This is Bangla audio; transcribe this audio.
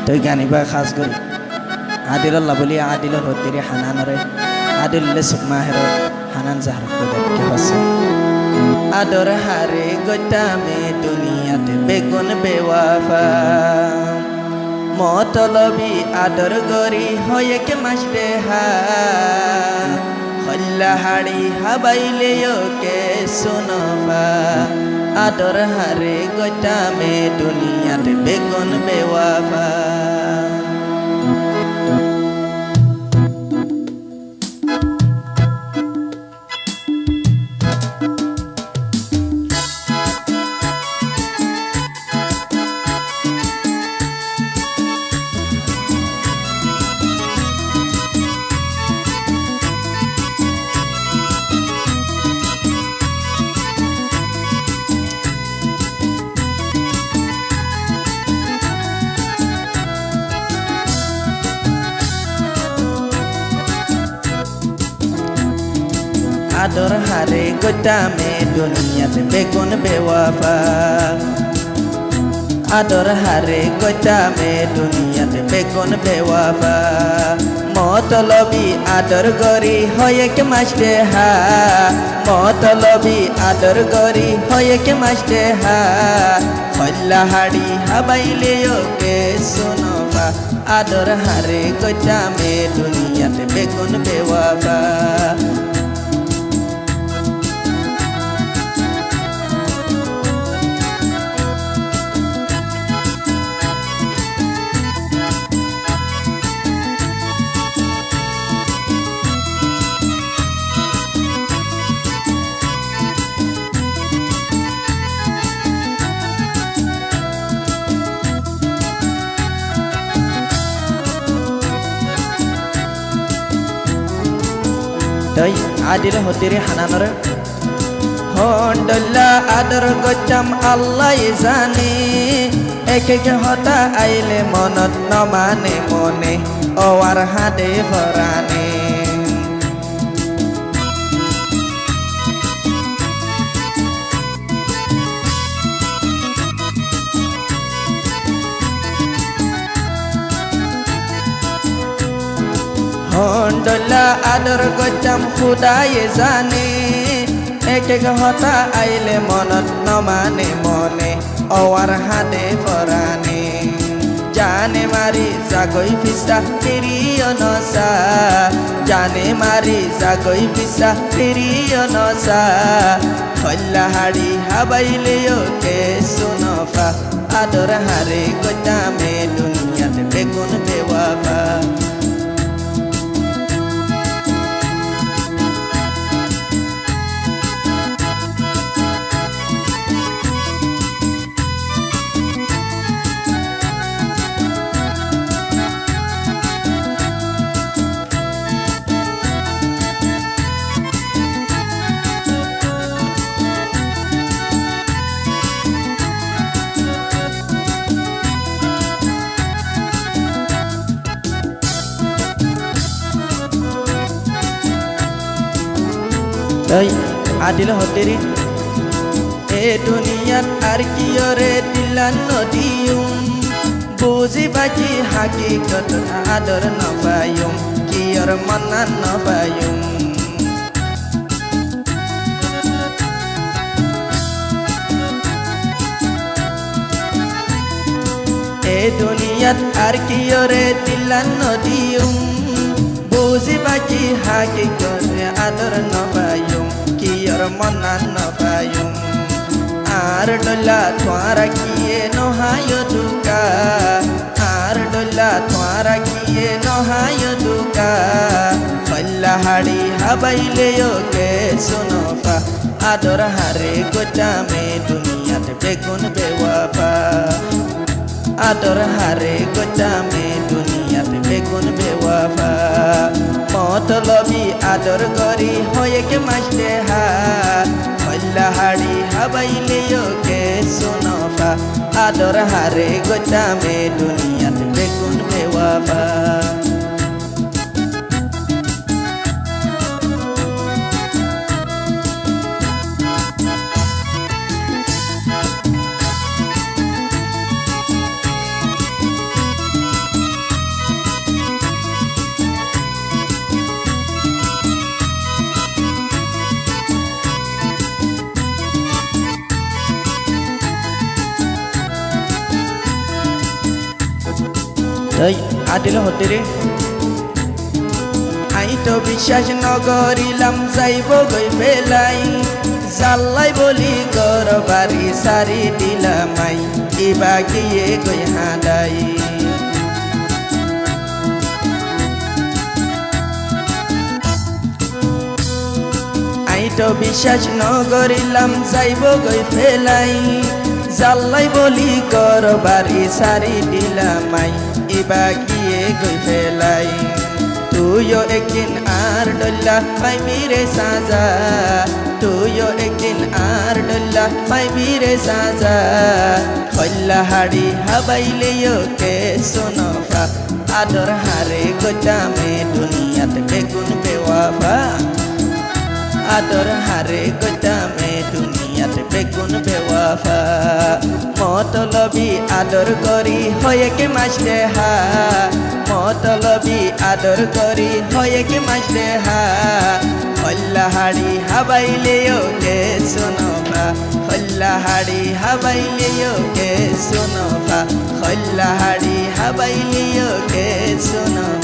তই গানিবা খাস করি আদিল্লাহ বলি আদিল হতিরে হানানরে আদিল্লে সুকমাহের হানান জাহর কে হচ্ছে আদর হারে গতামে দুনিয়াতে বেগুন বেওয়াফা মতলবি আদর গরি হয়ে কে মাসবে হা খল্লা হাড়ি হাবাইলে কে সোনফা আদর হারে গতামে দুনিয়াতে বেগুন বেওয়াফা আদর হারে গতামে দুনিয়াতে বেগুন বেওয়াফা আদর হারে গতামে দুনিয়াতে বেগুন বেওয়াফা মতলবি আদর গরি হয়ে কে মাসতে হা মতলবি আদর গরি হয়ে কে মাসতে হা খল্লা হাড়ি হাবাইলে কে সোনফা আদর হারে গতামে দুনিয়াতে বেগুন বেওয়াফা তই আদিল হতিরে হানানরে হন্ডল্লা আদর গচ্চাম আল্লাহ জানে এক এক হতা আইলে মনত নমানে মনে ওয়ার হাদে ভরানে হন্ডল্লা আদর গচ্চাম খুদায়ে জানে এক এক হতা আইলে মনত নমানে মনে ওয়ার হাতে ফরানে জানে মারি জাগই ফিসা ফিরিও নসা জানে মারি জাগই ফিসা ফিরিও নসা খল্লা হাড়ি হাবাইলে কে সোনফা আদর হারে গতামে দুনিয়াতে বেগুন বেওয়াফা তই আদিল হতেরি এ দুনিয়াত আর কিয়রে দিলান নদিউম বুঝি বাকি হাকিকত আদর নপায়ুম কিয়র মনান নপায়ুম এ দুনিয়াত আর কিয়রে দিলান নদিউম বুঝি বাকি হাকিকত আদর নপায়ুম কিয়র মনান নপায়ুম আর ডলা তোয়ারা কিয়ে নহায় দুকা আর ডলা তোয়ারা কিয়ে নহায় দুকা খল্লা হাড়ি হাবাইলে কে সোনফা আদর হারে গতামে দুনিয়াতে বেগুন বেওয়াফা আদর হারে গতামে দুনিয়াতে বেগুন বেওয়াফা মতলবি আদর গরি হয়ে কে মাসতে হা খল্লা হাড়ি হাবাইলে কে সোনফা আদর হারে গতামে দুনিয়াতে বেগুন বেওয়াফা এই আদিল হতেরে আই তো বিশ্বাস নগরিলাম যাইব গই বেলাই জাল্লাই বলি গর বাড়ি সারি দিলামাই ইবা গিয়ে গই হাদাই আই তো বিশ্বাস নগরিলাম যাইব গই ফেলাই জাল্লাই বলি গর বাড়ি সারি দিলামাই ইবা গিয়ে গই ফেলাই তুইও একদিন আর ডল্লা পাইবি রে সাজা তুইও একদিন আর ডল্লা পাইবি রে সাজা হল্লা হাড়ি হাবাইলেও কে সোনফা আদর হারে গোটামে দুনিয়াত বেগুন বেওয়াফা আদর হারে গোটামে দুনিয়াত বেগুন বেওয়াফা মতলবি আদর করি হয়ে কে মাসলে হা মতলবি আদর করি হয়ে কে মাসলে হা হল্লা হাড়ি হাবাইলেও কে সোনফা হল্লা হাড়ি হাবাইলেও কে সোনফা হল্লা হাড়ি হাবাইলেও কে সোনফা